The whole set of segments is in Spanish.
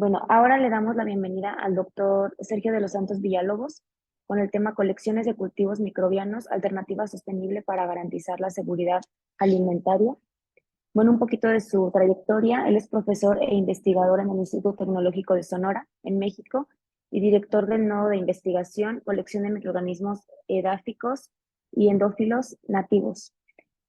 Bueno, ahora le damos la bienvenida al doctor Sergio de los Santos Villalobos con el tema Colecciones de cultivos microbianos, alternativa sostenible para garantizar la seguridad alimentaria. Bueno, un poquito de su trayectoria. Él es profesor e investigador en el Instituto Tecnológico de Sonora, en México, y director del nodo de investigación, colección de microorganismos edáficos y endófilos nativos.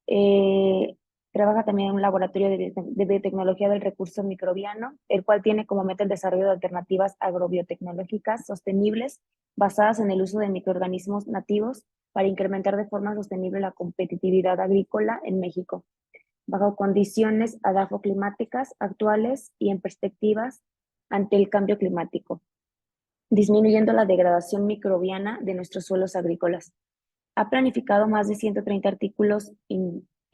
Eh, Trabaja también en un laboratorio de biotecnología del recurso microbiano, el cual tiene como meta el desarrollo de alternativas agrobiotecnológicas sostenibles basadas en el uso de microorganismos nativos para incrementar de forma sostenible la competitividad agrícola en México, bajo condiciones adafoclimáticas actuales y en perspectivas ante el cambio climático, disminuyendo la degradación microbiana de nuestros suelos agrícolas. Ha planificado más de 130 artículos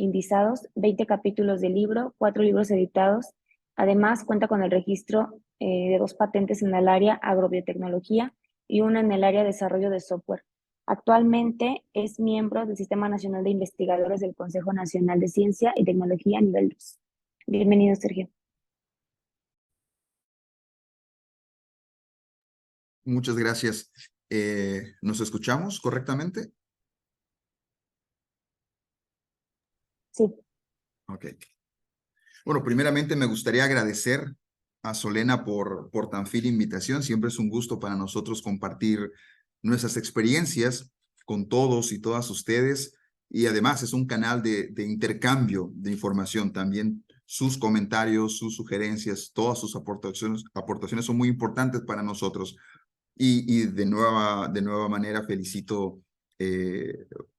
indizados, 20 capítulos de libro, 4 libros editados. Además, cuenta con el registro de 2 patentes en el área agrobiotecnología y una en el área de desarrollo de software. Actualmente es miembro del Sistema Nacional de Investigadores del Consejo Nacional de Ciencia y Tecnología nivel 2. Bienvenido, Sergio. Muchas gracias. ¿Nos escuchamos correctamente? Sí. Ok. Bueno, primeramente me gustaría agradecer a Solena por tan fina invitación. Siempre es un gusto para nosotros compartir nuestras experiencias con todos y todas ustedes. Y además es un canal de intercambio de información. También sus comentarios, sus sugerencias, todas sus aportaciones son muy importantes para nosotros. Y de nueva manera felicito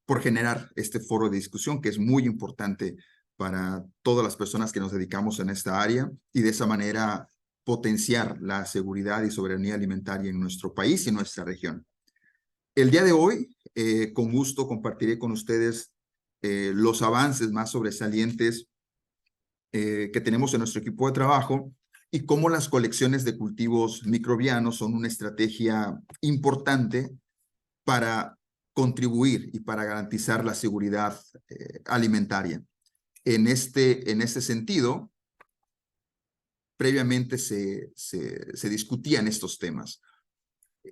por generar este foro de discusión que es muy importante para todas las personas que nos dedicamos en esta área y de esa manera potenciar la seguridad y soberanía alimentaria en nuestro país y en nuestra región. El día de hoy, con gusto, compartiré con ustedes los avances más sobresalientes que tenemos en nuestro equipo de trabajo y cómo las colecciones de cultivos microbianos son una estrategia importante para contribuir y para garantizar la seguridad alimentaria. En este sentido, previamente se discutían estos temas.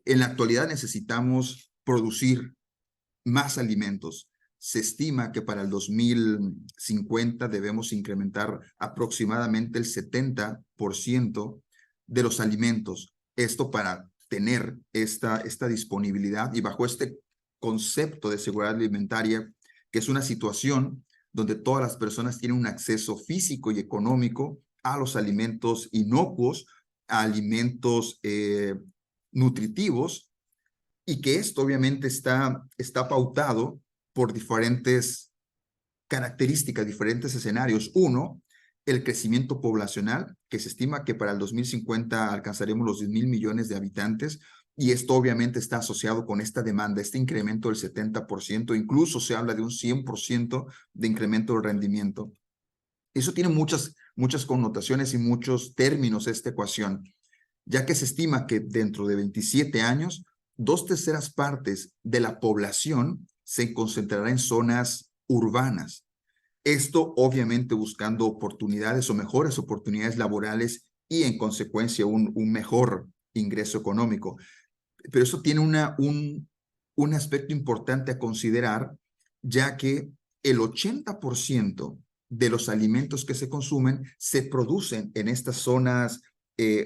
En la actualidad necesitamos producir más alimentos. Se estima que para el 2050 debemos incrementar aproximadamente el 70% de los alimentos. Esto para tener esta disponibilidad y bajo este concepto de seguridad alimentaria, que es una situación donde todas las personas tienen un acceso físico y económico a los alimentos inocuos, a alimentos nutritivos, y que esto obviamente está pautado por diferentes características, diferentes escenarios. Uno, el crecimiento poblacional, que se estima que para el 2050 alcanzaremos los 10,000 millones de habitantes, y esto obviamente está asociado con esta demanda, este incremento del 70%, incluso se habla de un 100% de incremento del rendimiento. Eso tiene muchas connotaciones y muchos términos esta ecuación, ya que se estima que dentro de 27 años, 2/3 partes de la población se concentrará en zonas urbanas. Esto obviamente buscando oportunidades o mejores oportunidades laborales y en consecuencia un mejor ingreso económico. Pero eso tiene un aspecto importante a considerar, ya que el 80% de los alimentos que se consumen se producen en estas zonas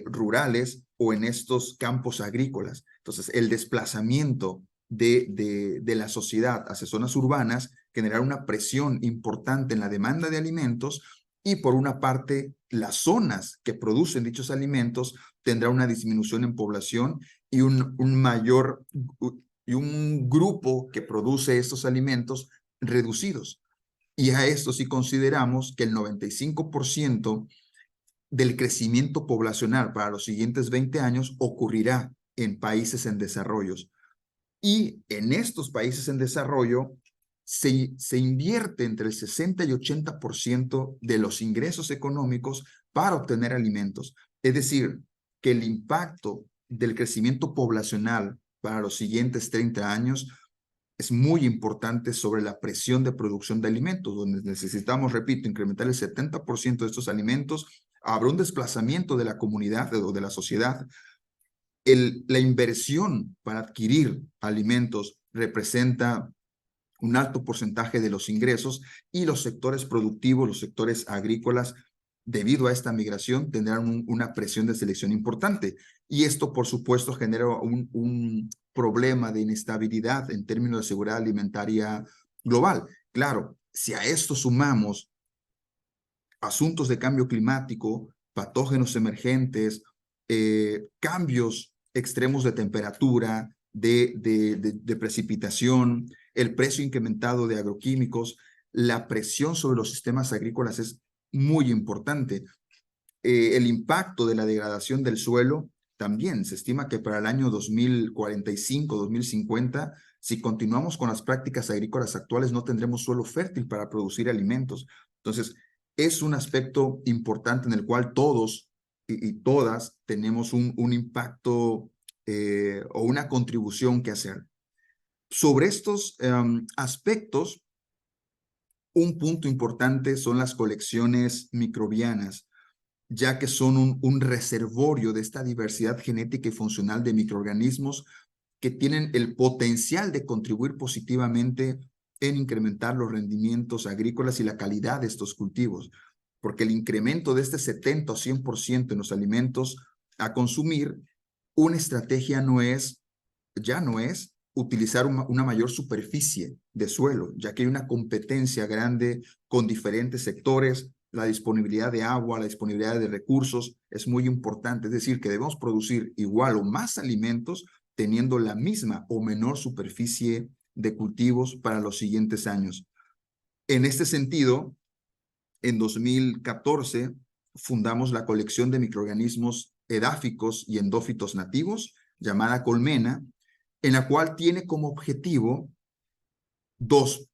rurales o en estos campos agrícolas. Entonces, el desplazamiento de la sociedad hacia zonas urbanas generará una presión importante en la demanda de alimentos y por una parte, las zonas que producen dichos alimentos tendrá una disminución en población y un grupo que produce estos alimentos reducidos. Y a esto sí consideramos que el 95% del crecimiento poblacional para los siguientes 20 años ocurrirá en países en desarrollo. Y en estos países en desarrollo se invierte entre el 60 y 80% de los ingresos económicos para obtener alimentos. Es decir, que el impacto del crecimiento poblacional para los siguientes 30 años es muy importante sobre la presión de producción de alimentos, donde necesitamos, repito, incrementar el 70% de estos alimentos habrá un desplazamiento de la comunidad o de la sociedad. La inversión para adquirir alimentos representa un alto porcentaje de los ingresos y los sectores productivos, los sectores agrícolas, debido a esta migración, tendrán una presión de selección importante. Y esto, por supuesto, genera un problema de inestabilidad en términos de seguridad alimentaria global. Claro, si a esto sumamos asuntos de cambio climático, patógenos emergentes, cambios extremos de temperatura, de precipitación, el precio incrementado de agroquímicos, la presión sobre los sistemas agrícolas es muy importante. El impacto de la degradación del suelo también se estima que para el año 2045, 2050, si continuamos con las prácticas agrícolas actuales, no tendremos suelo fértil para producir alimentos. Entonces, es un aspecto importante en el cual todos y todas tenemos un impacto o una contribución que hacer. Sobre estos aspectos, un punto importante son las colecciones microbianas, ya que son un reservorio de esta diversidad genética y funcional de microorganismos que tienen el potencial de contribuir positivamente en incrementar los rendimientos agrícolas y la calidad de estos cultivos, porque el incremento de este 70 o 100% en los alimentos a consumir, una estrategia ya no es utilizar una mayor superficie de suelo, ya que hay una competencia grande con diferentes sectores. La disponibilidad de agua, la disponibilidad de recursos es muy importante. Es decir, que debemos producir igual o más alimentos teniendo la misma o menor superficie de cultivos para los siguientes años. En este sentido, en 2014 fundamos la colección de microorganismos edáficos y endófitos nativos, llamada Colmena, en la cual tiene como objetivo dos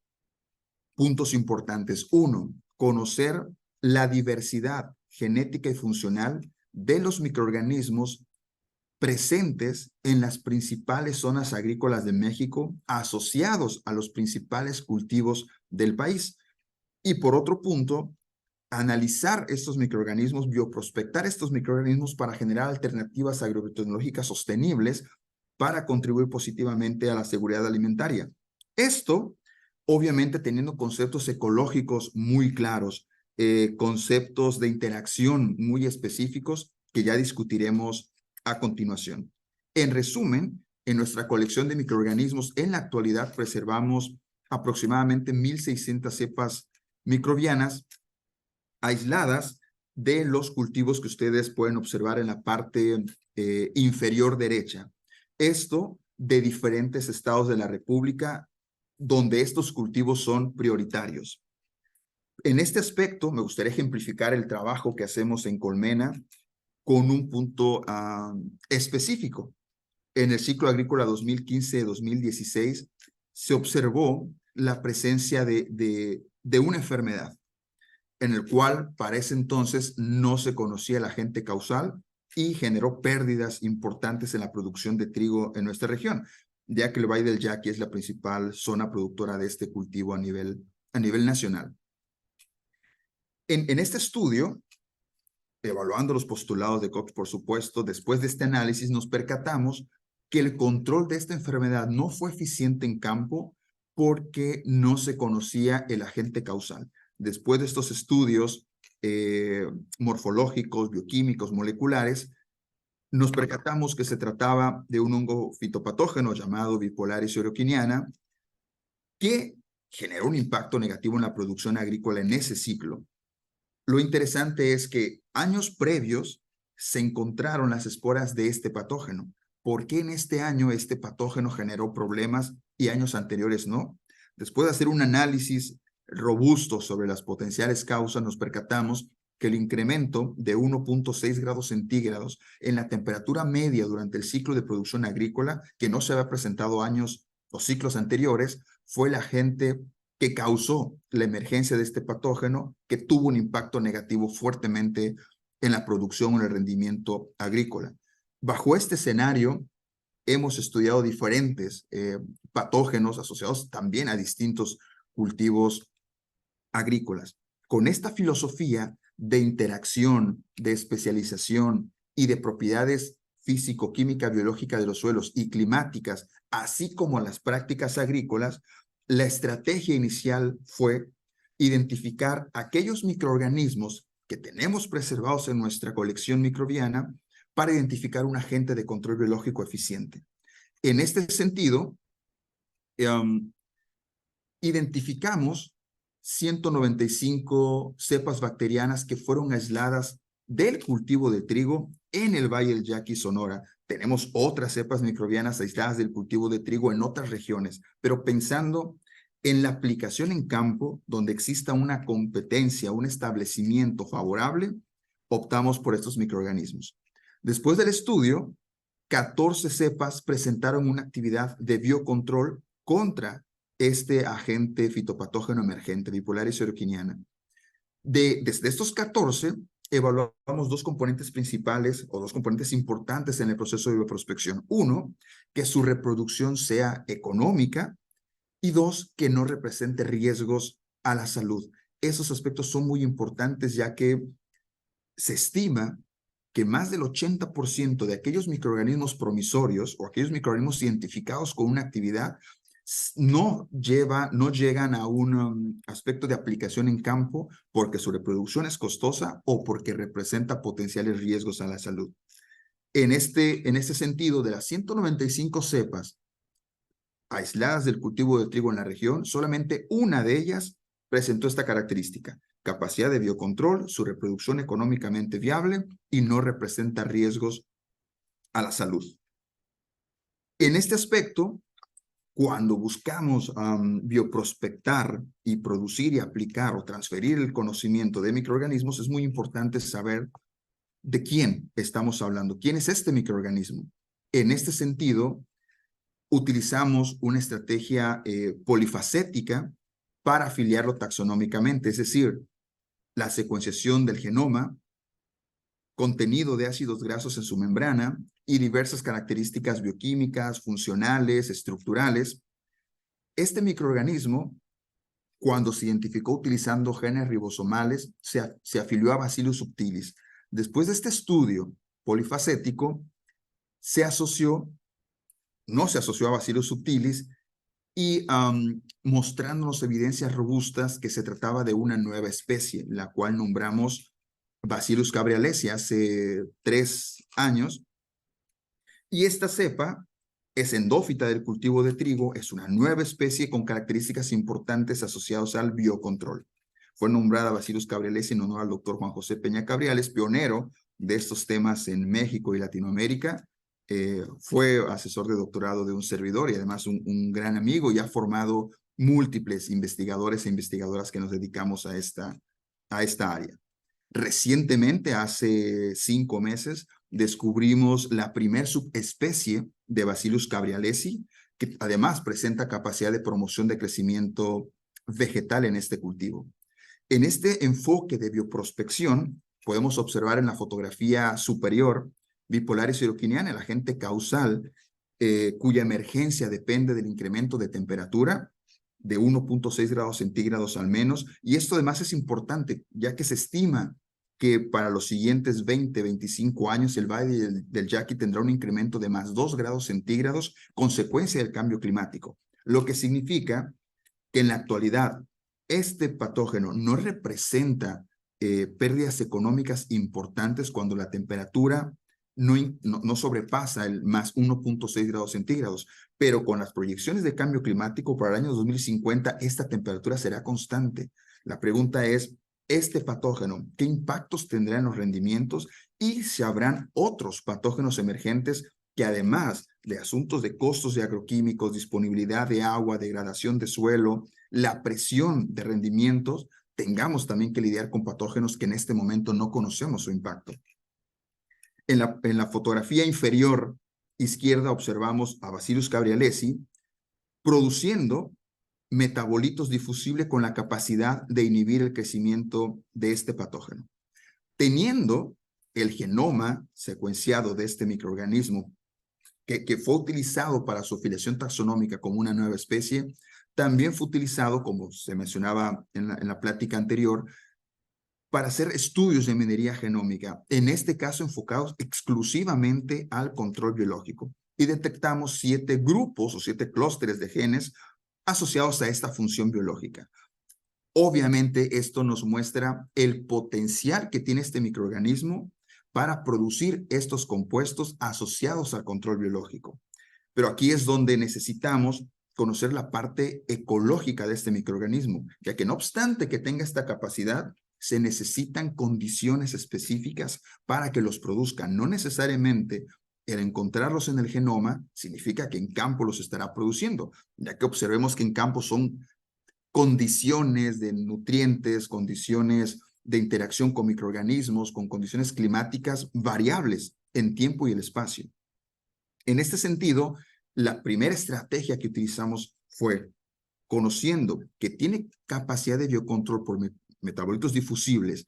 puntos importantes. Uno, conocer la diversidad genética y funcional de los microorganismos presentes en las principales zonas agrícolas de México, asociados a los principales cultivos del país. Y por otro punto, analizar estos microorganismos, bioprospectar estos microorganismos para generar alternativas agrobiotecnológicas sostenibles para contribuir positivamente a la seguridad alimentaria. Esto, obviamente, teniendo conceptos ecológicos muy claros, conceptos de interacción muy específicos que ya discutiremos a continuación. En resumen, en nuestra colección de microorganismos, en la actualidad preservamos aproximadamente 1,600 cepas microbianas aisladas de los cultivos que ustedes pueden observar en la parte inferior derecha. Esto de diferentes estados de la República donde estos cultivos son prioritarios. En este aspecto, me gustaría ejemplificar el trabajo que hacemos en Colmena con un punto específico. En el ciclo agrícola 2015-2016 se observó la presencia de una enfermedad en el cual para ese entonces no se conocía el agente causal y generó pérdidas importantes en la producción de trigo en nuestra región, ya que el Valle del Yaqui es la principal zona productora de este cultivo a nivel nacional. En este estudio, evaluando los postulados de Koch, por supuesto, después de este análisis nos percatamos que el control de esta enfermedad no fue eficiente en campo porque no se conocía el agente causal. Después de estos estudios morfológicos, bioquímicos, moleculares, nos percatamos que se trataba de un hongo fitopatógeno llamado Bipolaris euroquiniana que generó un impacto negativo en la producción agrícola en ese ciclo. Lo interesante es que años previos se encontraron las esporas de este patógeno. ¿Por qué en este año este patógeno generó problemas y años anteriores no? Después de hacer un análisis robusto sobre las potenciales causas, nos percatamos que el incremento de 1,6 grados centígrados en la temperatura media durante el ciclo de producción agrícola, que no se había presentado años o ciclos anteriores, fue el agente que causó la emergencia de este patógeno, que tuvo un impacto negativo fuertemente en la producción o en el rendimiento agrícola. Bajo este escenario, hemos estudiado diferentes patógenos asociados también a distintos cultivos agrícolas. Con esta filosofía de interacción, de especialización y de propiedades físico, química, biológica de los suelos y climáticas, así como las prácticas agrícolas, la estrategia inicial fue identificar aquellos microorganismos que tenemos preservados en nuestra colección microbiana para identificar un agente de control biológico eficiente. En este sentido, identificamos 195 cepas bacterianas que fueron aisladas del cultivo de trigo en el Valle del Yaqui, Sonora. Tenemos otras cepas microbianas aisladas del cultivo de trigo en otras regiones, pero pensando en la aplicación en campo, donde exista una competencia, un establecimiento favorable, optamos por estos microorganismos. Después del estudio, 14 cepas presentaron una actividad de biocontrol contra este agente fitopatógeno emergente, Bipolaris aeruginiana. Desde estos 14, evaluamos dos componentes principales o dos componentes importantes en el proceso de bioprospección. Uno, que su reproducción sea económica, y dos, que no represente riesgos a la salud. Esos aspectos son muy importantes, ya que se estima que más del 80% de aquellos microorganismos promisorios o aquellos microorganismos identificados con una actividad no llegan a un aspecto de aplicación en campo porque su reproducción es costosa o porque representa potenciales riesgos a la salud. En este sentido, de las 195 cepas aisladas del cultivo de trigo en la región, solamente una de ellas presentó esta característica: capacidad de biocontrol, su reproducción económicamente viable y no representa riesgos a la salud. En este aspecto, cuando buscamos bioprospectar y producir y aplicar o transferir el conocimiento de microorganismos, es muy importante saber de quién estamos hablando, quién es este microorganismo. En este sentido, utilizamos una estrategia polifacética para afiliarlo taxonómicamente, es decir, la secuenciación del genoma, contenido de ácidos grasos en su membrana y diversas características bioquímicas, funcionales, estructurales. Este microorganismo, cuando se identificó utilizando genes ribosomales, se afilió a Bacillus subtilis. Después de este estudio polifacético, no se asoció a Bacillus subtilis y mostrándonos evidencias robustas que se trataba de una nueva especie, la cual nombramos Bacillus cabrialesi hace 3 años. Y esta cepa es endófita del cultivo de trigo, es una nueva especie con características importantes asociadas al biocontrol. Fue nombrada Bacillus cabrialesi en honor al doctor Juan José Peña Cabriales, pionero de estos temas en México y Latinoamérica. Fue asesor de doctorado de un servidor y además un gran amigo, y ha formado múltiples investigadores e investigadoras que nos dedicamos a esta área. Recientemente, hace 5 meses, descubrimos la primer subespecie de Bacillus cabrialesi, que además presenta capacidad de promoción de crecimiento vegetal en este cultivo. En este enfoque de bioprospección, podemos observar en la fotografía superior Bipolaris aeruginiana, el agente causal cuya emergencia depende del incremento de temperatura de 1.6 grados centígrados al menos, y esto además es importante, ya que se estima que para los siguientes 20-25 años el Valle del Yaqui tendrá un incremento de más 2 grados centígrados, consecuencia del cambio climático, lo que significa que en la actualidad este patógeno no representa pérdidas económicas importantes cuando la temperatura no sobrepasa el más 1.6 grados centígrados, pero con las proyecciones de cambio climático para el año 2050, esta temperatura será constante. La pregunta es, ¿este patógeno qué impactos tendrá en los rendimientos y si habrán otros patógenos emergentes que, además de asuntos de costos de agroquímicos, disponibilidad de agua, degradación de suelo, la presión de rendimientos, tengamos también que lidiar con patógenos que en este momento no conocemos su impacto? En la fotografía inferior izquierda observamos a Bacillus cabrialesi produciendo metabolitos difusibles con la capacidad de inhibir el crecimiento de este patógeno. Teniendo el genoma secuenciado de este microorganismo que fue utilizado para su afiliación taxonómica como una nueva especie, también fue utilizado, como se mencionaba en la plática anterior, para hacer estudios de minería genómica, en este caso enfocados exclusivamente al control biológico. Y detectamos 7 grupos o 7 clústeres de genes asociados a esta función biológica. Obviamente, esto nos muestra el potencial que tiene este microorganismo para producir estos compuestos asociados al control biológico. Pero aquí es donde necesitamos conocer la parte ecológica de este microorganismo, ya que no obstante que tenga esta capacidad, se necesitan condiciones específicas para que los produzcan. No necesariamente el encontrarlos en el genoma significa que en campo los estará produciendo, ya que observemos que en campo son condiciones de nutrientes, condiciones de interacción con microorganismos, con condiciones climáticas variables en tiempo y el espacio. En este sentido, la primera estrategia que utilizamos fue, conociendo que tiene capacidad de biocontrol por metabolitos difusibles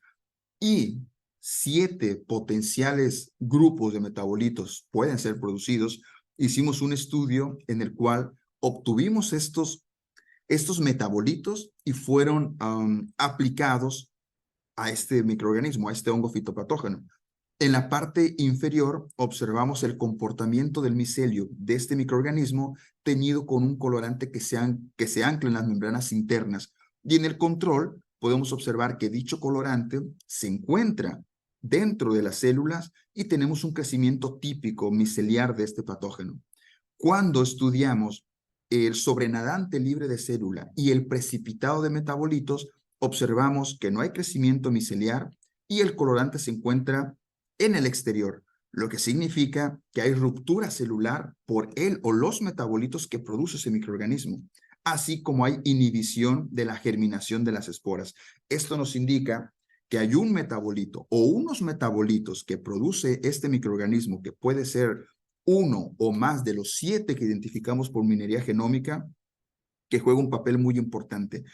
y 7 potenciales grupos de metabolitos pueden ser producidos, hicimos un estudio en el cual obtuvimos estos metabolitos y fueron aplicados a este microorganismo, a este hongo fitopatógeno. En la parte inferior observamos el comportamiento del micelio de este microorganismo teñido con un colorante que se ancla en las membranas internas. Y en el control podemos observar que dicho colorante se encuentra dentro de las células y tenemos un crecimiento típico miceliar de este patógeno. Cuando estudiamos el sobrenadante libre de célula y el precipitado de metabolitos, observamos que no hay crecimiento miceliar y el colorante se encuentra en el exterior, lo que significa que hay ruptura celular por él o los metabolitos que produce ese microorganismo, así como hay inhibición de la germinación de las esporas. Esto nos indica que hay un metabolito o unos metabolitos que produce este microorganismo, que puede ser uno o más de los 7 que identificamos por minería genómica, que juega un papel muy importante.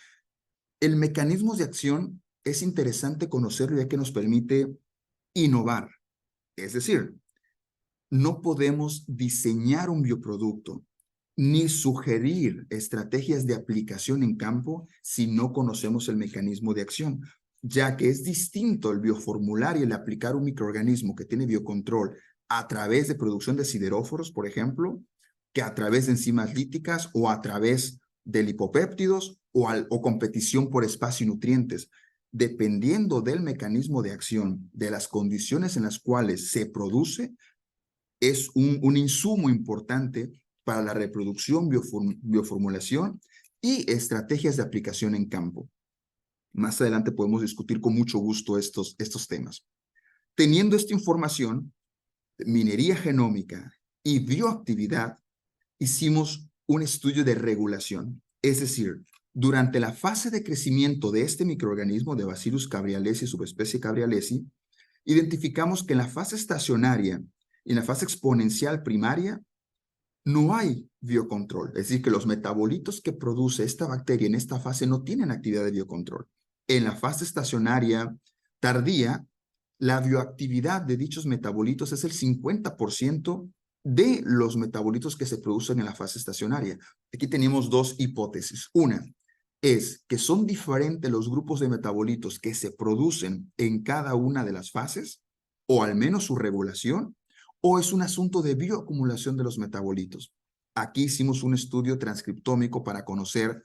El mecanismo de acción es interesante conocerlo, ya que nos permite innovar. Es decir, no podemos diseñar un bioproducto ni sugerir estrategias de aplicación en campo si no conocemos el mecanismo de acción, ya que es distinto el bioformular y el aplicar un microorganismo que tiene biocontrol a través de producción de sideróforos, por ejemplo, que a través de enzimas líticas o a través de lipopéptidos o competición por espacio y nutrientes. Dependiendo del mecanismo de acción, de las condiciones en las cuales se produce, es un insumo importante para la reproducción, bioformulación y estrategias de aplicación en campo. Más adelante podemos discutir con mucho gusto estos temas. Teniendo esta información, minería genómica y bioactividad, hicimos un estudio de regulación. Es decir, durante la fase de crecimiento de este microorganismo de Bacillus cabrialesi, subespecie cabrialesi, identificamos que en la fase estacionaria y en la fase exponencial primaria no hay biocontrol. Es decir, que los metabolitos que produce esta bacteria en esta fase no tienen actividad de biocontrol. En la fase estacionaria tardía, la bioactividad de dichos metabolitos es el 50% de los metabolitos que se producen en la fase estacionaria. Aquí tenemos 2 hipótesis. Una es que son diferentes los grupos de metabolitos que se producen en cada una de las fases, o al menos su regulación, o es un asunto de bioacumulación de los metabolitos. Aquí hicimos un estudio transcriptómico para conocer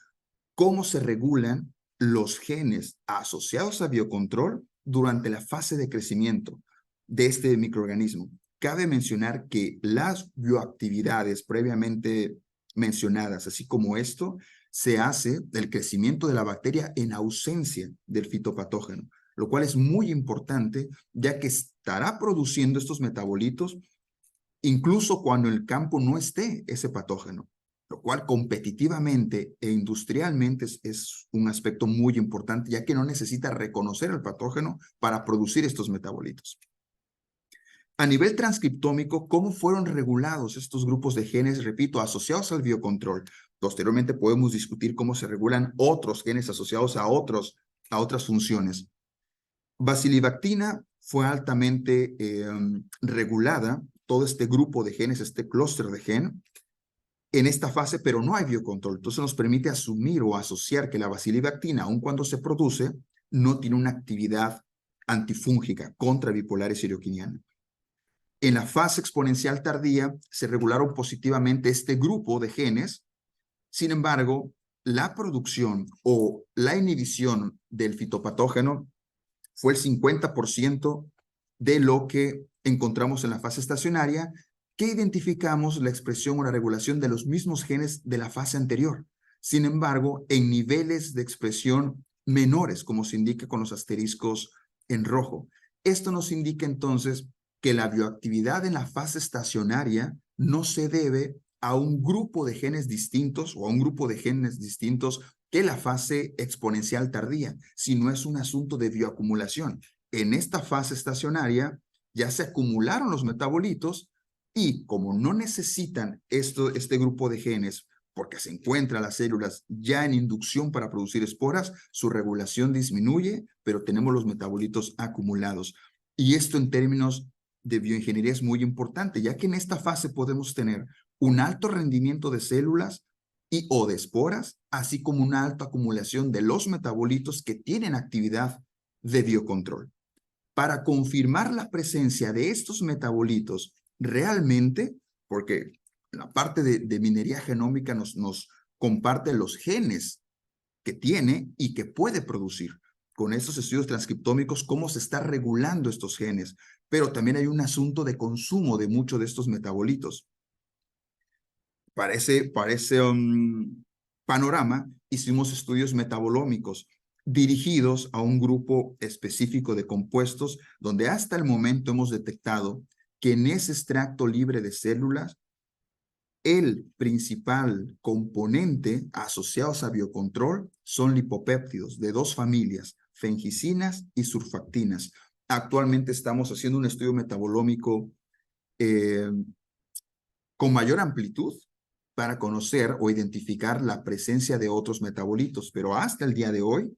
cómo se regulan los genes asociados a biocontrol durante la fase de crecimiento de este microorganismo. Cabe mencionar que las bioactividades previamente mencionadas, así como esto, se hace el crecimiento de la bacteria en ausencia del fitopatógeno, lo cual es muy importante, ya que estará produciendo estos metabolitos incluso cuando en el campo no esté ese patógeno, lo cual competitivamente e industrialmente es un aspecto muy importante, ya que no necesita reconocer el patógeno para producir estos metabolitos. A nivel transcriptómico, ¿cómo fueron regulados estos grupos de genes, repito, asociados al biocontrol? Posteriormente podemos discutir cómo se regulan otros genes asociados a otras funciones. Bacillibactina fue altamente regulada, todo este grupo de genes, este clúster de gen, en esta fase, pero no hay biocontrol. Entonces nos permite asumir o asociar que la bacillibactina, aun cuando se produce, no tiene una actividad antifúngica contra bipolar serioquiniana. En la fase exponencial tardía se regularon positivamente este grupo de genes. Sin embargo, la producción o la inhibición del fitopatógeno fue el 50% de lo que encontramos en la fase estacionaria, que identificamos la expresión o la regulación de los mismos genes de la fase anterior. Sin embargo, en niveles de expresión menores, como se indica con los asteriscos en rojo. Esto nos indica entonces que la bioactividad en la fase estacionaria no se debe a un grupo de genes distintos o a un grupo de genes distintos que la fase exponencial tardía, sino es un asunto de bioacumulación. En esta fase estacionaria ya se acumularon los metabolitos y como no necesitan este grupo de genes porque se encuentran las células ya en inducción para producir esporas, su regulación disminuye, pero tenemos los metabolitos acumulados. Y esto en términos de bioingeniería es muy importante, ya que en esta fase podemos tener un alto rendimiento de células y o de esporas, así como una alta acumulación de los metabolitos que tienen actividad de biocontrol. Para confirmar la presencia de estos metabolitos realmente, porque la parte de minería genómica nos comparte los genes que tiene y que puede producir. Con estos estudios transcriptómicos, cómo se está regulando estos genes. Pero también hay un asunto de consumo de muchos de estos metabolitos. Para ese panorama, hicimos estudios metabolómicos dirigidos a un grupo específico de compuestos, donde hasta el momento hemos detectado que en ese extracto libre de células, el principal componente asociados a biocontrol son lipopéptidos de dos familias, fengicinas y surfactinas. Actualmente estamos haciendo un estudio metabolómico con mayor amplitud para conocer o identificar la presencia de otros metabolitos, pero hasta el día de hoy,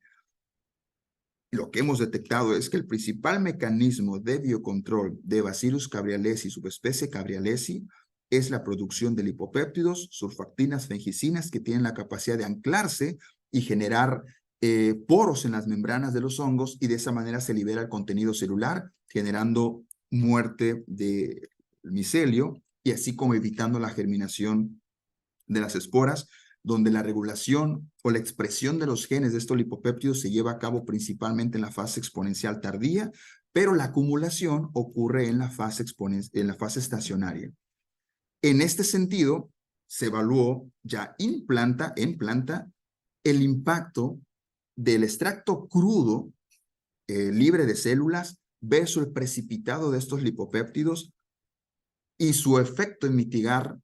lo que hemos detectado es que el principal mecanismo de biocontrol de Bacillus cabrialesi, subespecie cabrialesi, es la producción de lipopéptidos, surfactinas, fengicinas, que tienen la capacidad de anclarse y generar poros en las membranas de los hongos, y de esa manera se libera el contenido celular, generando muerte del micelio y así como evitando la germinación de las esporas, donde la regulación o la expresión de los genes de estos lipopéptidos se lleva a cabo principalmente en la fase exponencial tardía, pero la acumulación ocurre en la fase estacionaria. En este sentido, se evaluó ya en planta el impacto del extracto crudo libre de células versus el precipitado de estos lipopéptidos y su efecto en mitigar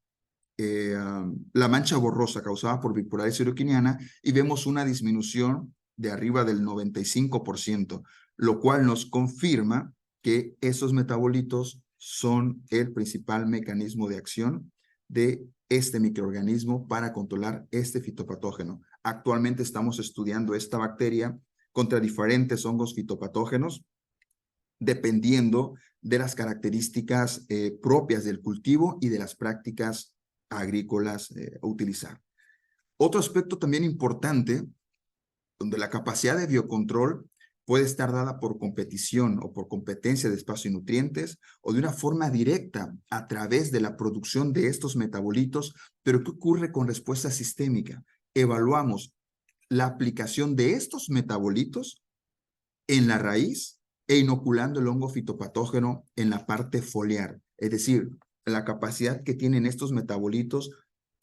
la mancha borrosa causada por bipolar serioquiniana, y vemos una disminución de arriba del 95%, lo cual nos confirma que esos metabolitos son el principal mecanismo de acción de este microorganismo para controlar este fitopatógeno. Actualmente estamos estudiando esta bacteria contra diferentes hongos fitopatógenos, dependiendo de las características propias del cultivo y de las prácticas agrícolas a utilizar. Otro aspecto también importante, donde la capacidad de biocontrol puede estar dada por competición o por competencia de espacio y nutrientes, o de una forma directa a través de la producción de estos metabolitos. Pero ¿qué ocurre con respuesta sistémica? Evaluamos la aplicación de estos metabolitos en la raíz e inoculando el hongo fitopatógeno en la parte foliar, es decir, la capacidad que tienen estos metabolitos,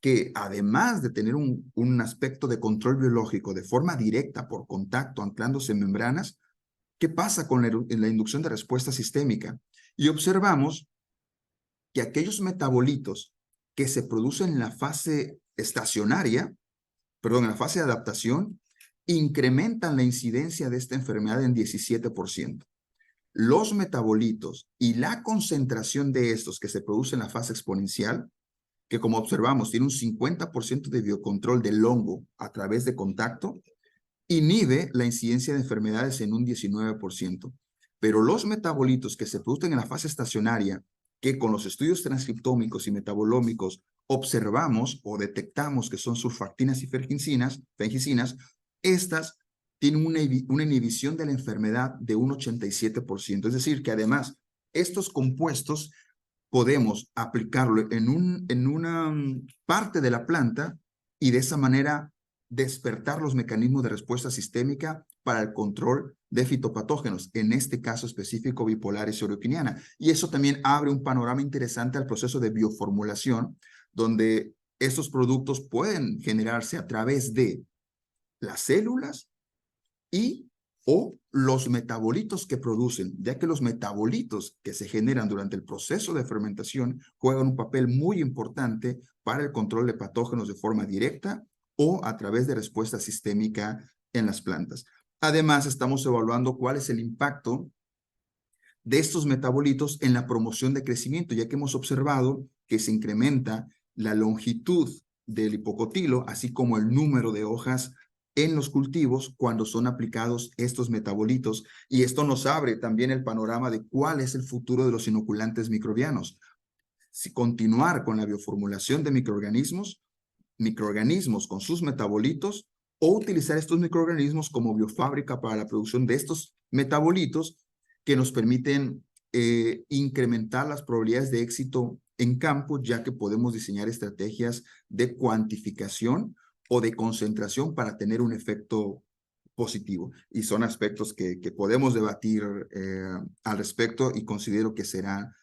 que además de tener un aspecto de control biológico de forma directa por contacto anclándose en membranas, ¿qué pasa con la inducción de respuesta sistémica? Y observamos que aquellos metabolitos que se producen en la fase estacionaria, perdón, en la fase de adaptación, incrementan la incidencia de esta enfermedad en 17%. Los metabolitos y la concentración de estos que se producen en la fase exponencial, que como observamos tiene un 50% de biocontrol del hongo a través de contacto, inhibe la incidencia de enfermedades en un 19%. Pero los metabolitos que se producen en la fase estacionaria, que con los estudios transcriptómicos y metabolómicos observamos o detectamos que son surfactinas y fengicinas, estas tiene una inhibición de la enfermedad de un 87%. Es decir, que además estos compuestos podemos aplicarlo en una parte de la planta y de esa manera despertar los mecanismos de respuesta sistémica para el control de fitopatógenos, en este caso específico bipolaris y oroquiniana. Y eso también abre un panorama interesante al proceso de bioformulación, donde estos productos pueden generarse a través de las células y o los metabolitos que producen, ya que los metabolitos que se generan durante el proceso de fermentación juegan un papel muy importante para el control de patógenos de forma directa o a través de respuesta sistémica en las plantas. Además, estamos evaluando cuál es el impacto de estos metabolitos en la promoción de crecimiento, ya que hemos observado que se incrementa la longitud del hipocotilo, así como el número de hojas en los cultivos cuando son aplicados estos metabolitos. Y esto nos abre también el panorama de cuál es el futuro de los inoculantes microbianos. Si continuar con la bioformulación de microorganismos con sus metabolitos, o utilizar estos microorganismos como biofábrica para la producción de estos metabolitos que nos permiten incrementar las probabilidades de éxito en campo, ya que podemos diseñar estrategias de cuantificación o de concentración para tener un efecto positivo. Y son aspectos que podemos debatir al respecto y considero que será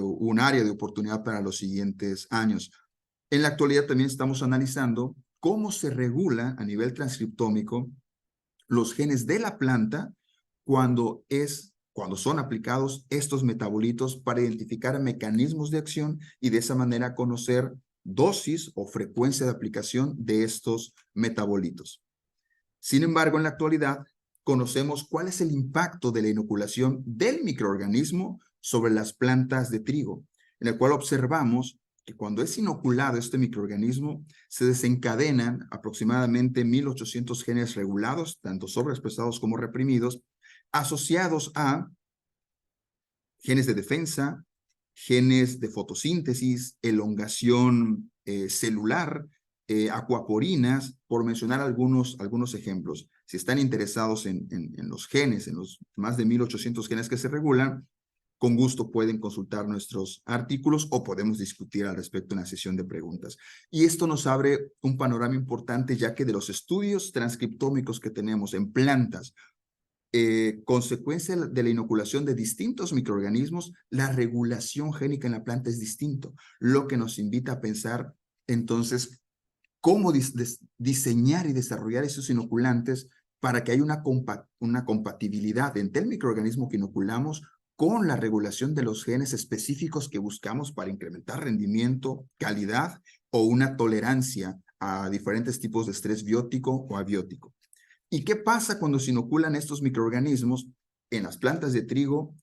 un área de oportunidad para los siguientes años. En la actualidad también estamos analizando cómo se regula a nivel transcriptómico los genes de la planta cuando son aplicados estos metabolitos para identificar mecanismos de acción y de esa manera conocer dosis o frecuencia de aplicación de estos metabolitos. Sin embargo, en la actualidad conocemos cuál es el impacto de la inoculación del microorganismo sobre las plantas de trigo, en el cual observamos que cuando es inoculado este microorganismo, se desencadenan aproximadamente 1.800 genes regulados, tanto sobreexpresados como reprimidos, asociados a genes de defensa, genes de fotosíntesis, elongación celular, acuaporinas, por mencionar algunos ejemplos. Si están interesados en los genes, en los más de 1.800 genes que se regulan, con gusto pueden consultar nuestros artículos o podemos discutir al respecto en la sesión de preguntas. Y esto nos abre un panorama importante, ya que de los estudios transcriptómicos que tenemos en plantas, consecuencia de la inoculación de distintos microorganismos, la regulación génica en la planta es distinto, lo que nos invita a pensar entonces cómo diseñar y desarrollar esos inoculantes para que haya una compatibilidad entre el microorganismo que inoculamos con la regulación de los genes específicos que buscamos para incrementar rendimiento, calidad o una tolerancia a diferentes tipos de estrés biótico o abiótico. ¿Y qué pasa cuando se inoculan estos microorganismos en las plantas de trigo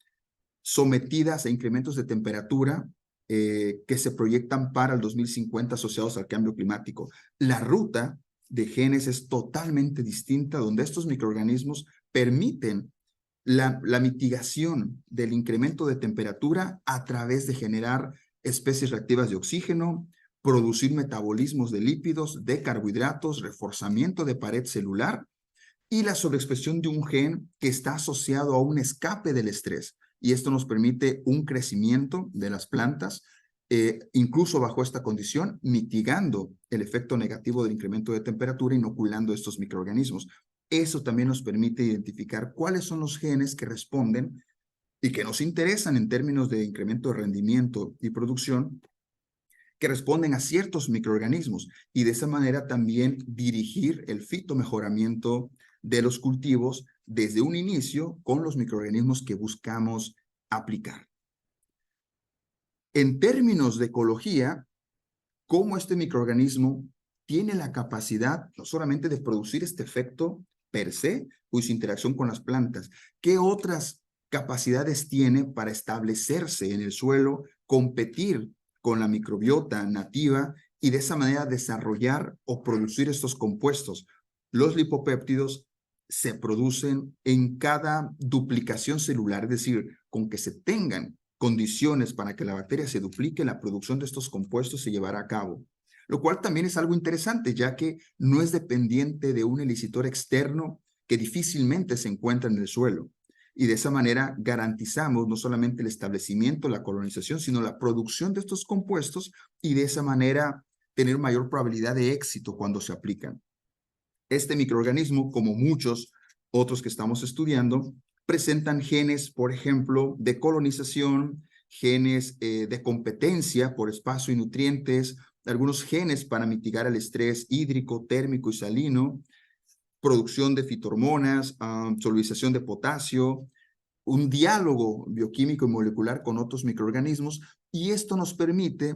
sometidas a incrementos de temperatura que se proyectan para el 2050 asociados al cambio climático? La ruta de genes es totalmente distinta, donde estos microorganismos permiten la mitigación del incremento de temperatura a través de generar especies reactivas de oxígeno, producir metabolismos de lípidos, de carbohidratos, reforzamiento de pared celular y la sobreexpresión de un gen que está asociado a un escape del estrés. Y esto nos permite un crecimiento de las plantas, incluso bajo esta condición, mitigando el efecto negativo del incremento de temperatura, inoculando estos microorganismos. Eso también nos permite identificar cuáles son los genes que responden y que nos interesan en términos de incremento de rendimiento y producción, que responden a ciertos microorganismos y de esa manera también dirigir el fitomejoramiento de los cultivos desde un inicio con los microorganismos que buscamos aplicar. En términos de ecología, cómo este microorganismo tiene la capacidad no solamente de producir este efecto per se, su interacción con las plantas, qué otras capacidades tiene para establecerse en el suelo, competir con la microbiota nativa y de esa manera desarrollar o producir estos compuestos. Los lipopéptidos se producen en cada duplicación celular, es decir, con que se tengan condiciones para que la bacteria se duplique, la producción de estos compuestos se llevará a cabo. Lo cual también es algo interesante, ya que no es dependiente de un elicitor externo que difícilmente se encuentran en el suelo. Y de esa manera garantizamos no solamente el establecimiento, la colonización, sino la producción de estos compuestos y de esa manera tener mayor probabilidad de éxito cuando se aplican. Este microorganismo, como muchos otros que estamos estudiando, presentan genes, por ejemplo, de colonización, genes de competencia por espacio y nutrientes, algunos genes para mitigar el estrés hídrico, térmico y salino, producción de fitohormonas, solubilización de potasio, un diálogo bioquímico y molecular con otros microorganismos, y esto nos permite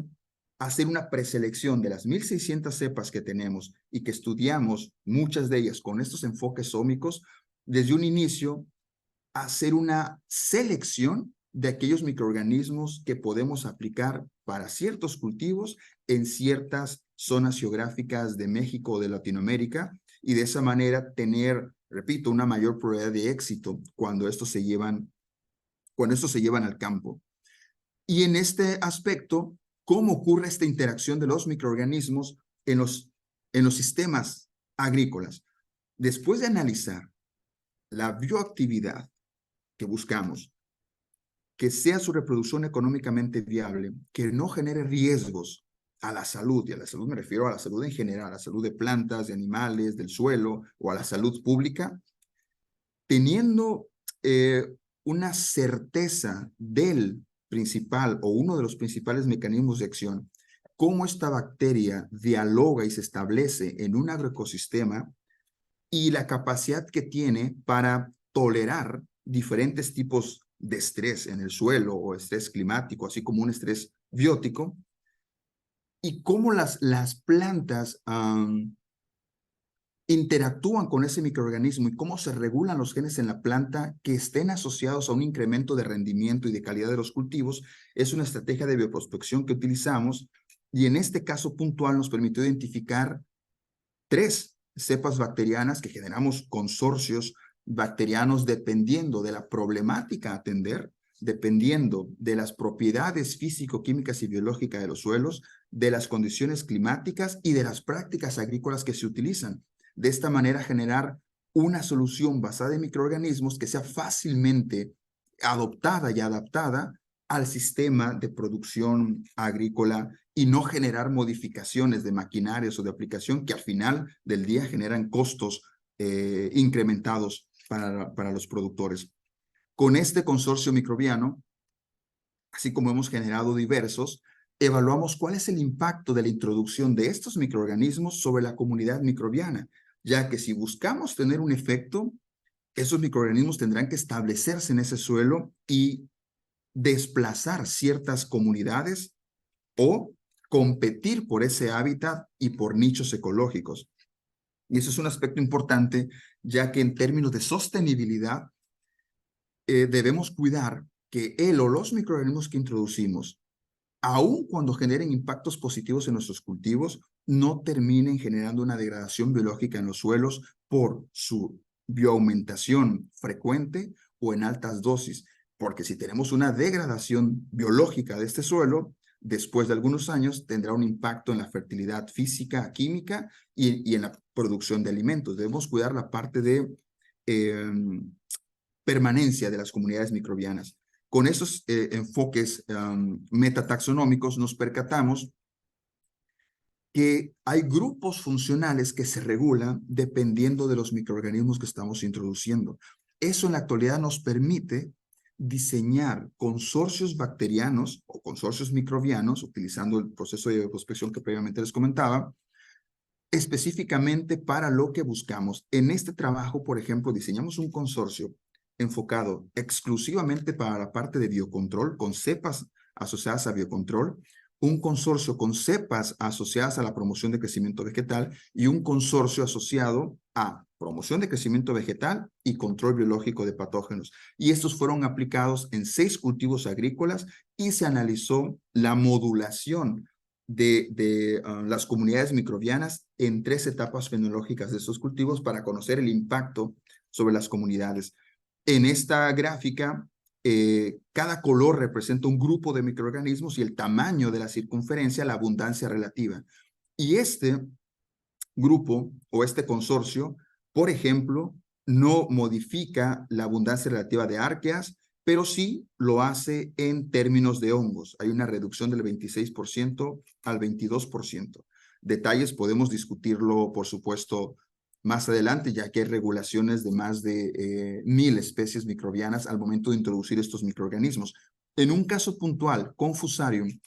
hacer una preselección de las 1.600 cepas que tenemos y que estudiamos, muchas de ellas con estos enfoques ómicos, desde un inicio, hacer una selección de aquellos microorganismos que podemos aplicar para ciertos cultivos en ciertas zonas geográficas de México o de Latinoamérica, y de esa manera tener, repito, una mayor probabilidad de éxito cuando estos se llevan al campo. Y en este aspecto, ¿cómo ocurre esta interacción de los microorganismos en los sistemas agrícolas? Después de analizar la bioactividad que buscamos, que sea su reproducción económicamente viable, que no genere riesgos a la salud, y a la salud me refiero a la salud en general, a la salud de plantas, de animales, del suelo o a la salud pública, teniendo una certeza del principal o uno de los principales mecanismos de acción, cómo esta bacteria dialoga y se establece en un agroecosistema y la capacidad que tiene para tolerar diferentes tipos de estrés en el suelo o estrés climático, así como un estrés biótico, y cómo las plantas interactúan con ese microorganismo y cómo se regulan los genes en la planta que estén asociados a un incremento de rendimiento y de calidad de los cultivos, es una estrategia de bioprospección que utilizamos, y en este caso puntual nos permitió identificar 3 cepas bacterianas que generamos consorcios bacterianos dependiendo de la problemática a atender, dependiendo de las propiedades físico-químicas y biológicas de los suelos, de las condiciones climáticas y de las prácticas agrícolas que se utilizan. De esta manera generar una solución basada en microorganismos que sea fácilmente adoptada y adaptada al sistema de producción agrícola y no generar modificaciones de maquinarias o de aplicación que al final del día generan costos incrementados para los productores. Con este consorcio microbiano, así como hemos generado diversos, evaluamos cuál es el impacto de la introducción de estos microorganismos sobre la comunidad microbiana, ya que si buscamos tener un efecto, esos microorganismos tendrán que establecerse en ese suelo y desplazar ciertas comunidades o competir por ese hábitat y por nichos ecológicos. Y eso es un aspecto importante, ya que en términos de sostenibilidad, debemos cuidar que el o los microorganismos que introducimos, aun cuando generen impactos positivos en nuestros cultivos, no terminen generando una degradación biológica en los suelos por su bioaumentación frecuente o en altas dosis. Porque si tenemos una degradación biológica de este suelo, después de algunos años tendrá un impacto en la fertilidad física, química y en la producción de alimentos. Debemos cuidar la parte de permanencia de las comunidades microbianas. Con esos enfoques metataxonómicos nos percatamos que hay grupos funcionales que se regulan dependiendo de los microorganismos que estamos introduciendo. Eso en la actualidad nos permite diseñar consorcios bacterianos o consorcios microbianos, utilizando el proceso de bioprospección que previamente les comentaba, específicamente para lo que buscamos. En este trabajo, por ejemplo, diseñamos un consorcio enfocado exclusivamente para la parte de biocontrol, con cepas asociadas a biocontrol, un consorcio con cepas asociadas a la promoción de crecimiento vegetal y un consorcio asociado a promoción de crecimiento vegetal y control biológico de patógenos. Y estos fueron aplicados en 6 cultivos agrícolas y se analizó la modulación de las comunidades microbianas en 3 etapas fenológicas de estos cultivos para conocer el impacto sobre las comunidades. En esta gráfica, cada color representa un grupo de microorganismos y el tamaño de la circunferencia, la abundancia relativa. Y este grupo o este consorcio, por ejemplo, no modifica la abundancia relativa de arqueas, pero sí lo hace en términos de hongos. Hay una reducción del 26% al 22%. Detalles podemos discutirlo, por supuesto, más adelante, ya que hay regulaciones de más de 1000 especies microbianas al momento de introducir estos microorganismos. En un caso puntual, con Fusarium,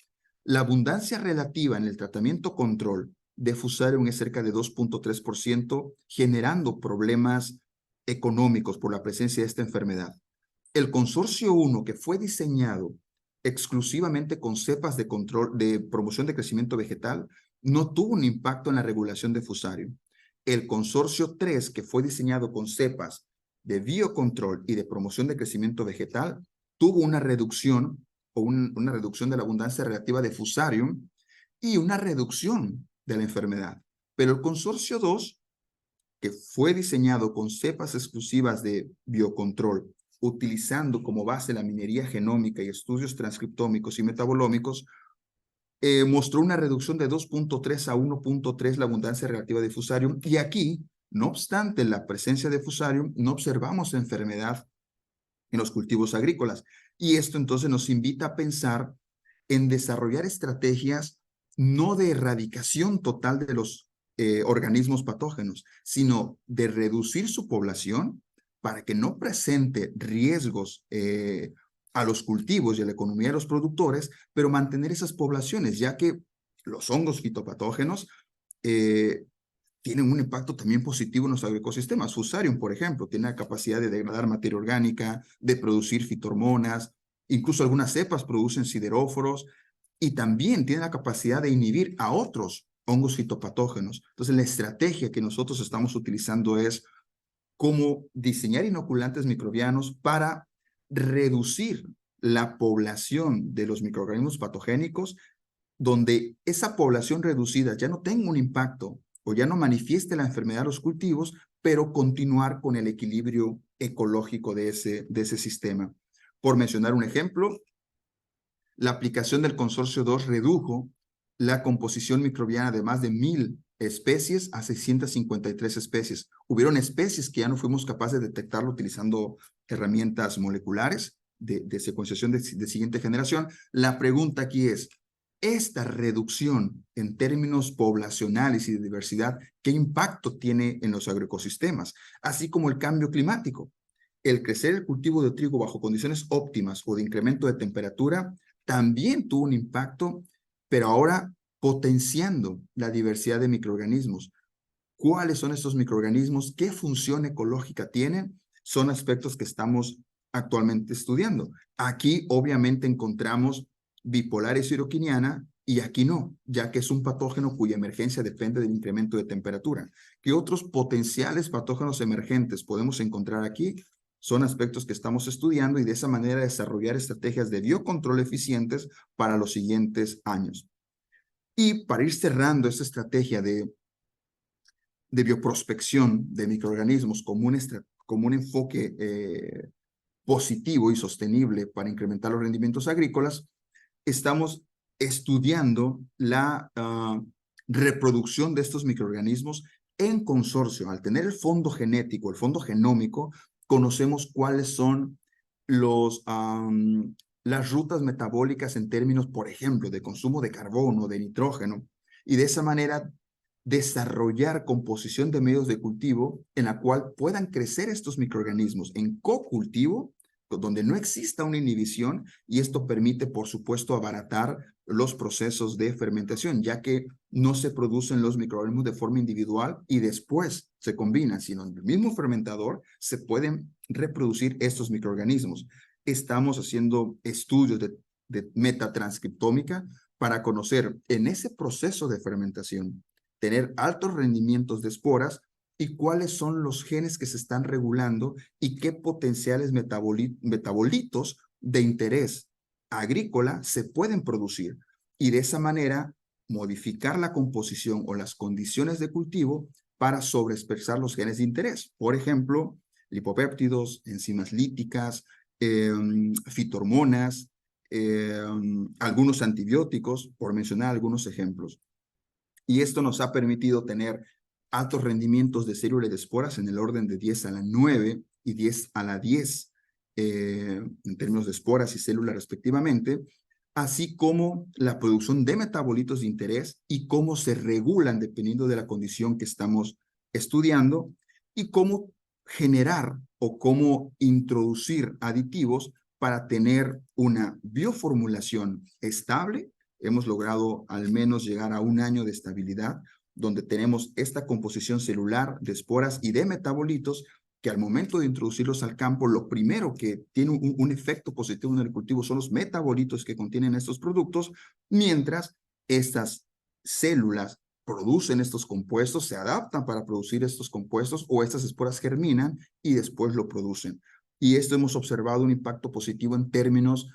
la abundancia relativa en el tratamiento control de Fusarium es cerca de 2.3%, generando problemas económicos por la presencia de esta enfermedad. El consorcio 1, que fue diseñado exclusivamente con cepas de control de promoción de crecimiento vegetal, no tuvo un impacto en la regulación de Fusarium. El consorcio 3, que fue diseñado con cepas de biocontrol y de promoción de crecimiento vegetal, tuvo una reducción una reducción de la abundancia relativa de Fusarium y una reducción de la enfermedad. Pero el consorcio 2, que fue diseñado con cepas exclusivas de biocontrol, utilizando como base la minería genómica y estudios transcriptómicos y metabolómicos, mostró una reducción de 2.3 a 1.3 la abundancia relativa de Fusarium. Y aquí, no obstante la presencia de Fusarium, no observamos enfermedad en los cultivos agrícolas. Y esto entonces nos invita a pensar en desarrollar estrategias no de erradicación total de los organismos patógenos, sino de reducir su población para que no presente riesgos a los cultivos y a la economía de los productores, pero mantener esas poblaciones, ya que los hongos fitopatógenos tienen un impacto también positivo en los agroecosistemas. Fusarium, por ejemplo, tiene la capacidad de degradar materia orgánica, de producir fitohormonas, incluso algunas cepas producen sideróforos y también tiene la capacidad de inhibir a otros hongos fitopatógenos. Entonces, la estrategia que nosotros estamos utilizando es cómo diseñar inoculantes microbianos para reducir la población de los microorganismos patogénicos, donde esa población reducida ya no tenga un impacto o ya no manifieste la enfermedad de los cultivos, pero continuar con el equilibrio ecológico de ese sistema. Por mencionar un ejemplo, la aplicación del consorcio 2 redujo la composición microbiana de más de 1000 especies a 653 especies. Hubieron especies que ya no fuimos capaces de detectarlo utilizando herramientas moleculares de secuenciación de siguiente generación. La pregunta aquí es, esta reducción en términos poblacionales y de diversidad, ¿qué impacto tiene en los agroecosistemas? Así como el cambio climático. El crecer el cultivo de trigo bajo condiciones óptimas o de incremento de temperatura también tuvo un impacto, pero ahora potenciando la diversidad de microorganismos. ¿Cuáles son estos microorganismos? ¿Qué función ecológica tienen? Son aspectos que estamos actualmente estudiando. Aquí obviamente encontramos bipolares siroquiniana y aquí no, ya que es un patógeno cuya emergencia depende del incremento de temperatura. ¿Qué otros potenciales patógenos emergentes podemos encontrar aquí? Son aspectos que estamos estudiando y de esa manera desarrollar estrategias de biocontrol eficientes para los siguientes años. Y para ir cerrando esta estrategia de bioprospección de microorganismos como un enfoque positivo y sostenible para incrementar los rendimientos agrícolas, estamos estudiando la reproducción de estos microorganismos en consorcio. Al tener el fondo genético, el fondo genómico, conocemos cuáles son las rutas metabólicas en términos, por ejemplo, de consumo de carbono, de nitrógeno, y de esa manera desarrollar composición de medios de cultivo en la cual puedan crecer estos microorganismos en cocultivo, donde no exista una inhibición, y esto permite, por supuesto, abaratar los procesos de fermentación, ya que no se producen los microorganismos de forma individual y después se combinan, sino en el mismo fermentador se pueden reproducir estos microorganismos. Estamos haciendo estudios de metatranscriptómica para conocer en ese proceso de fermentación, tener altos rendimientos de esporas y cuáles son los genes que se están regulando y qué potenciales metabolitos de interés agrícola se pueden producir. Y de esa manera modificar la composición o las condiciones de cultivo para sobreexpresar los genes de interés. Por ejemplo, lipopéptidos, enzimas líticas, fitohormonas, algunos antibióticos, por mencionar algunos ejemplos. Y esto nos ha permitido tener altos rendimientos de célula de esporas en el orden de 10 a la 9 y 10 a la 10 en términos de esporas y células respectivamente, así como la producción de metabolitos de interés y cómo se regulan dependiendo de la condición que estamos estudiando y cómo generar o cómo introducir aditivos para tener una bioformulación estable. Hemos logrado al menos llegar a 1 año de estabilidad, donde tenemos esta composición celular de esporas y de metabolitos que al momento de introducirlos al campo, lo primero que tiene un efecto positivo en el cultivo son los metabolitos que contienen estos productos, mientras estas células producen estos compuestos, se adaptan para producir estos compuestos o estas esporas germinan y después lo producen. Y esto hemos observado un impacto positivo en términos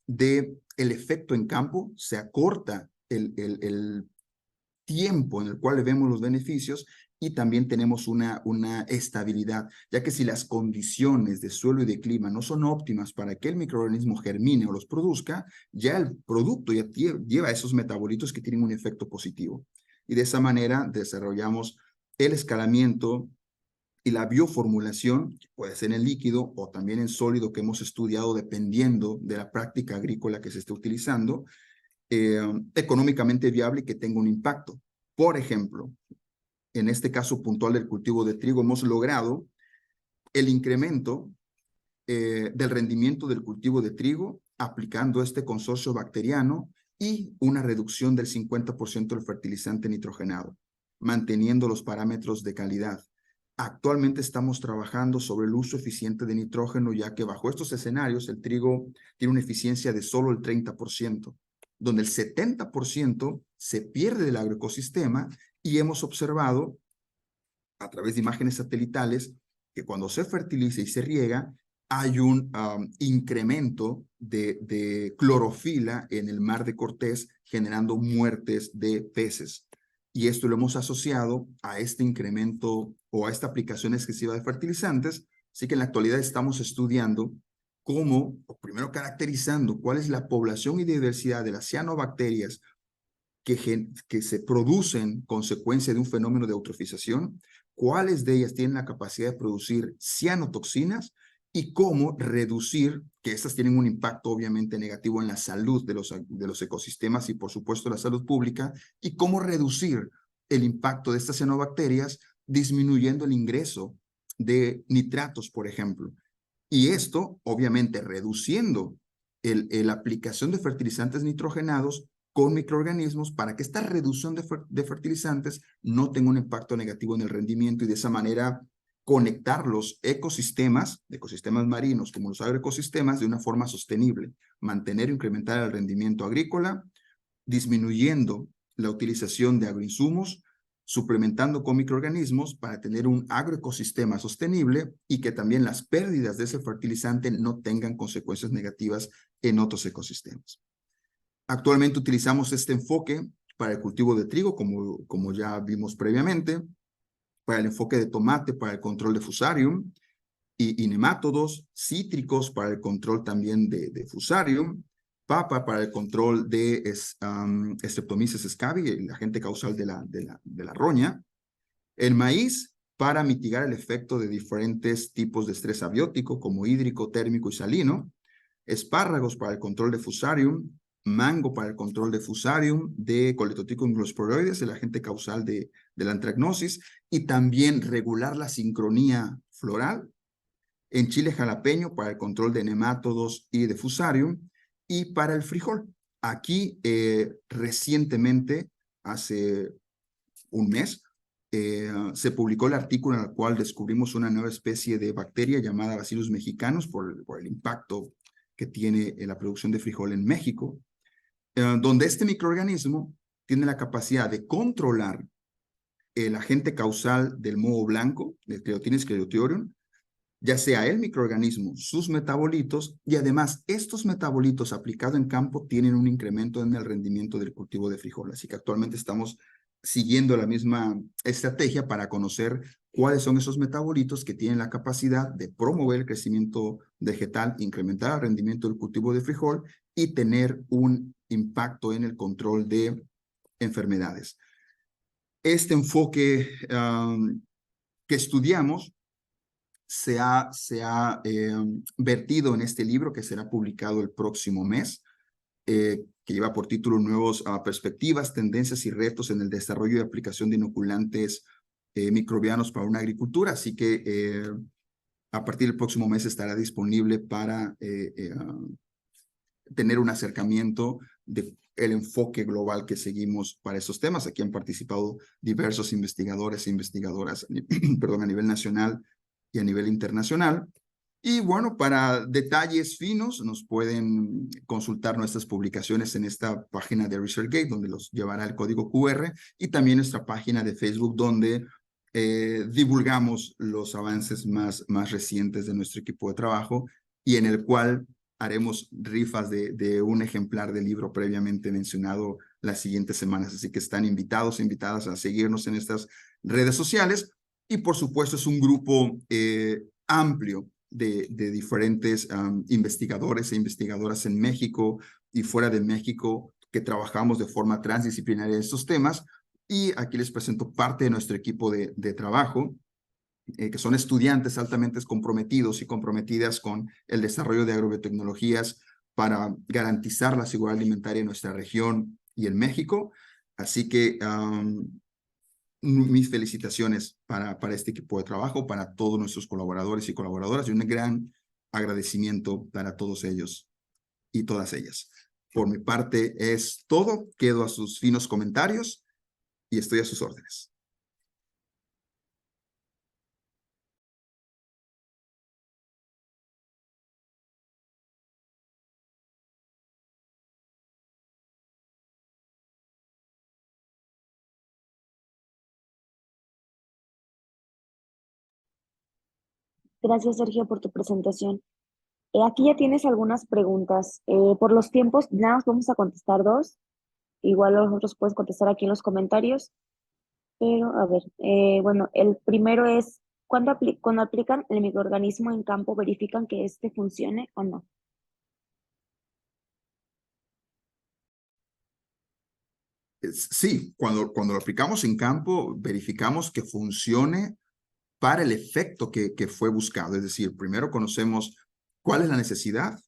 de el efecto en campo, se acorta el tiempo en el cual vemos los beneficios y también tenemos una estabilidad, ya que si las condiciones de suelo y de clima no son óptimas para que el microorganismo germine o los produzca, ya el producto ya lleva esos metabolitos que tienen un efecto positivo. Y de esa manera desarrollamos el escalamiento y la bioformulación, que puede ser en líquido o también en sólido, que hemos estudiado dependiendo de la práctica agrícola que se esté utilizando, económicamente viable y que tenga un impacto. Por ejemplo, en este caso puntual del cultivo de trigo, hemos logrado el incremento del rendimiento del cultivo de trigo aplicando este consorcio bacteriano y una reducción del 50% del fertilizante nitrogenado, manteniendo los parámetros de calidad. Actualmente estamos trabajando sobre el uso eficiente de nitrógeno, ya que bajo estos escenarios el trigo tiene una eficiencia de solo el 30%, donde el 70% se pierde del agroecosistema y hemos observado a través de imágenes satelitales que cuando se fertiliza y se riega, hay un incremento de clorofila en el mar de Cortés, generando muertes de peces. Y esto lo hemos asociado a este incremento o a esta aplicación excesiva de fertilizantes. Así que en la actualidad estamos estudiando cómo, o primero caracterizando cuál es la población y diversidad de las cianobacterias que se producen consecuencia de un fenómeno de eutrofización, cuáles de ellas tienen la capacidad de producir cianotoxinas y cómo reducir, que estas tienen un impacto obviamente negativo en la salud de los ecosistemas y por supuesto la salud pública, y cómo reducir el impacto de estas cianobacterias disminuyendo el ingreso de nitratos, por ejemplo. Y esto, obviamente, reduciendo la aplicación de fertilizantes nitrogenados con microorganismos para que esta reducción de fertilizantes no tenga un impacto negativo en el rendimiento y de esa manera conectar los ecosistemas marinos como los agroecosistemas de una forma sostenible, mantener o incrementar el rendimiento agrícola, disminuyendo la utilización de agroinsumos, suplementando con microorganismos para tener un agroecosistema sostenible y que también las pérdidas de ese fertilizante no tengan consecuencias negativas en otros ecosistemas. Actualmente utilizamos este enfoque para el cultivo de trigo, como ya vimos previamente, para el enfoque de tomate, para el control de fusarium, y nemátodos, cítricos para el control también de fusarium, papa para el control de Streptomyces scabi, el agente causal de la roña, el maíz para mitigar el efecto de diferentes tipos de estrés abiótico como hídrico, térmico y salino, espárragos para el control de fusarium, mango para el control de fusarium, de Coletotrichum glosporoides, el agente causal de la antracnosis, y también regular la sincronía floral. En chile jalapeño para el control de nemátodos y de fusarium, y para el frijol. Aquí recientemente, hace un mes, se publicó el artículo en el cual descubrimos una nueva especie de bacteria llamada Bacillus mexicanus por el impacto que tiene en la producción de frijol en México, donde este microorganismo tiene la capacidad de controlar el agente causal del moho blanco, del Cleotinis cleotiorium, ya sea el microorganismo, sus metabolitos, y además estos metabolitos aplicados en campo tienen un incremento en el rendimiento del cultivo de frijol. Así que actualmente estamos siguiendo la misma estrategia para conocer cuáles son esos metabolitos que tienen la capacidad de promover el crecimiento vegetal, incrementar el rendimiento del cultivo de frijol y tener un impacto en el control de enfermedades. Este enfoque que estudiamos se ha vertido en este libro que será publicado el próximo mes, que lleva por título Nuevos perspectivas, tendencias y retos en el desarrollo y aplicación de inoculantes microbianos para una agricultura. Así que a partir del próximo mes estará disponible para tener un acercamiento del enfoque global que seguimos para esos temas. Aquí han participado diversos investigadores e investigadoras perdón, a nivel nacional y a nivel internacional. Y bueno, para detalles finos nos pueden consultar nuestras publicaciones en esta página de ResearchGate, donde los llevará el código QR, y también nuestra página de Facebook, donde divulgamos los avances más recientes de nuestro equipo de trabajo y en el cual haremos rifas de un ejemplar del libro previamente mencionado las siguientes semanas. Así que están invitados e invitadas a seguirnos en estas redes sociales. Y por supuesto es un grupo amplio de diferentes investigadores e investigadoras en México y fuera de México que trabajamos de forma transdisciplinaria en estos temas. Y aquí les presento parte de nuestro equipo de trabajo, que son estudiantes altamente comprometidos y comprometidas con el desarrollo de agrobiotecnologías para garantizar la seguridad alimentaria en nuestra región y en México. Así que mis felicitaciones para este equipo de trabajo, para todos nuestros colaboradores y colaboradoras, y un gran agradecimiento para todos ellos y todas ellas. Por mi parte es todo. Quedo a sus finos comentarios y estoy a sus órdenes. Gracias, Sergio, por tu presentación. Aquí ya tienes algunas preguntas. Por los tiempos, nada más vamos a contestar dos. Igual los otros puedes contestar aquí en los comentarios. Pero, a ver, bueno, el primero es, cuando aplican el microorganismo en campo, verifican que este funcione o no? Sí, cuando lo aplicamos en campo, verificamos que funcione para el efecto que fue buscado. Es decir, primero conocemos cuál es la necesidad,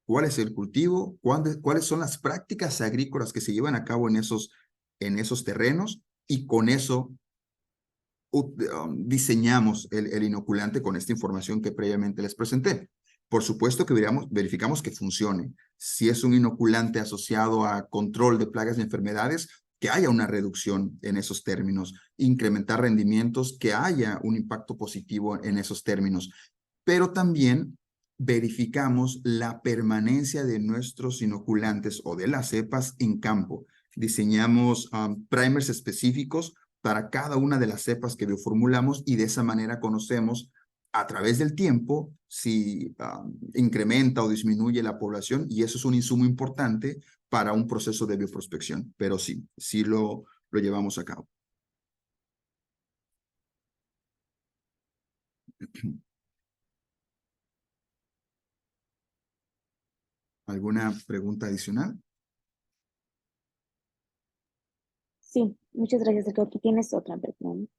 cuál es el cultivo, cuáles son las prácticas agrícolas que se llevan a cabo en esos terrenos, y con eso diseñamos el inoculante con esta información que previamente les presenté. Por supuesto que verificamos que funcione. Si es un inoculante asociado a control de plagas y enfermedades, que haya una reducción en esos términos, incrementar rendimientos, que haya un impacto positivo en esos términos. Pero también verificamos la permanencia de nuestros inoculantes o de las cepas en campo. Diseñamos primers específicos para cada una de las cepas que bioformulamos, y de esa manera conocemos a través del tiempo si incrementa o disminuye la población, y eso es un insumo importante para un proceso de bioprospección. Pero sí lo llevamos a cabo. ¿Alguna pregunta adicional? Sí, muchas gracias, Sergio. Aquí tienes otra pregunta.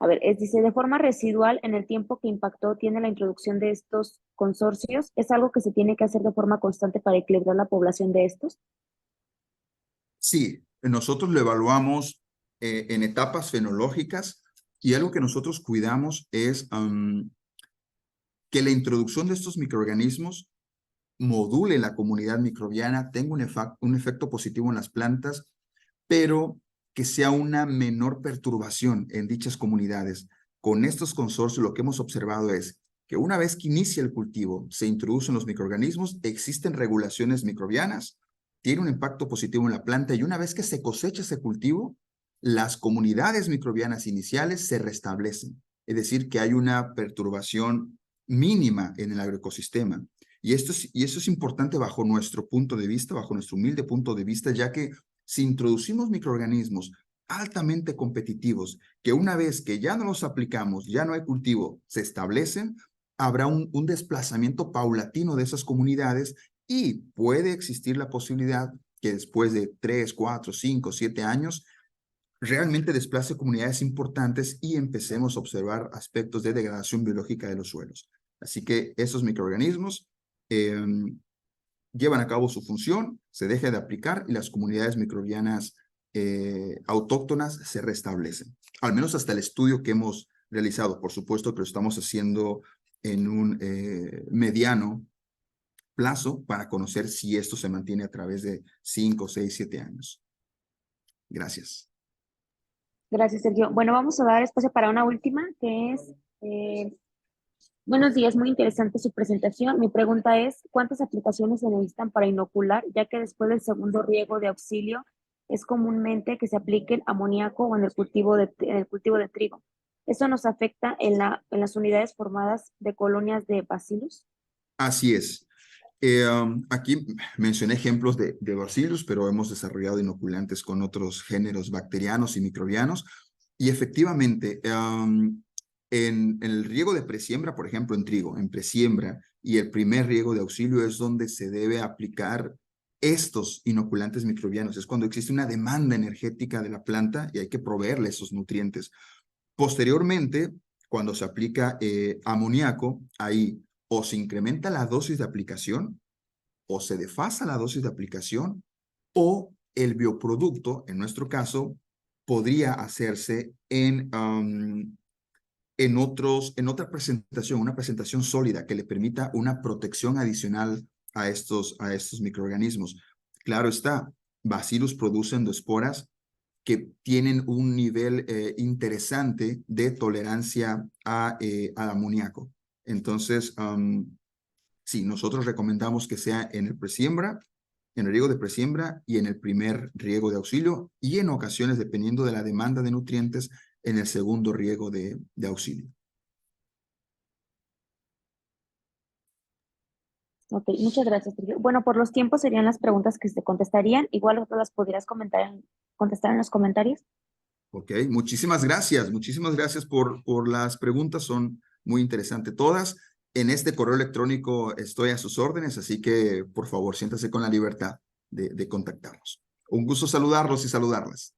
A ver, dice, de forma residual, en el tiempo que impactó tiene la introducción de estos consorcios, ¿es algo que se tiene que hacer de forma constante para equilibrar la población de estos? Sí, nosotros lo evaluamos en etapas fenológicas, y algo que nosotros cuidamos es que la introducción de estos microorganismos module la comunidad microbiana, tenga un efecto positivo en las plantas, pero que sea una menor perturbación en dichas comunidades. Con estos consorcios lo que hemos observado es que una vez que inicia el cultivo, se introducen los microorganismos, existen regulaciones microbianas, tiene un impacto positivo en la planta, y una vez que se cosecha ese cultivo, las comunidades microbianas iniciales se restablecen. Es decir, que hay una perturbación mínima en el agroecosistema. Y eso es importante bajo nuestro punto de vista, bajo nuestro humilde punto de vista, ya que si introducimos microorganismos altamente competitivos, que una vez que ya no los aplicamos, ya no hay cultivo, se establecen, habrá un desplazamiento paulatino de esas comunidades, y puede existir la posibilidad que después de 3, 4, 5, 7 años realmente desplace comunidades importantes y empecemos a observar aspectos de degradación biológica de los suelos. Así que esos microorganismos llevan a cabo su función, se deja de aplicar y las comunidades microbianas autóctonas se restablecen. Al menos hasta el estudio que hemos realizado. Por supuesto que lo estamos haciendo en un mediano plazo para conocer si esto se mantiene a través de 5, 6, 7 años. Gracias. Gracias, Sergio. Bueno, vamos a dar espacio para una última, que es, buenos días, muy interesante su presentación. Mi pregunta es, ¿cuántas aplicaciones se necesitan para inocular, ya que después del segundo riego de auxilio es comúnmente que se aplique el amoníaco o en el cultivo de trigo? ¿Eso nos afecta en las unidades formadas de colonias de bacillus? Así es. Aquí mencioné ejemplos de bacillus, pero hemos desarrollado inoculantes con otros géneros bacterianos y microbianos. Y efectivamente, en el riego de presiembra, por ejemplo, en trigo, en presiembra y el primer riego de auxilio es donde se debe aplicar estos inoculantes microbianos. Es cuando existe una demanda energética de la planta y hay que proveerle esos nutrientes. Posteriormente, cuando se aplica amoníaco, ahí o se incrementa la dosis de aplicación, o se desfasa la dosis de aplicación, o el bioproducto, en nuestro caso, podría hacerse en otra presentación, una presentación sólida que le permita una protección adicional a estos microorganismos. Claro está, Bacillus produce endosporas que tienen un nivel interesante de tolerancia al amoníaco. Entonces, sí, nosotros recomendamos que sea en el presiembra, en el riego de presiembra y en el primer riego de auxilio y en ocasiones, dependiendo de la demanda de nutrientes, en el segundo riego de auxilio. Ok, muchas gracias, Sergio. Bueno, por los tiempos serían las preguntas que se contestarían. Igual otras las podrías contestar en los comentarios. Ok, muchísimas gracias. Muchísimas gracias por las preguntas. Son muy interesantes todas. En este correo electrónico estoy a sus órdenes, así que por favor, siéntase con la libertad de contactarnos. Un gusto saludarlos y saludarlas.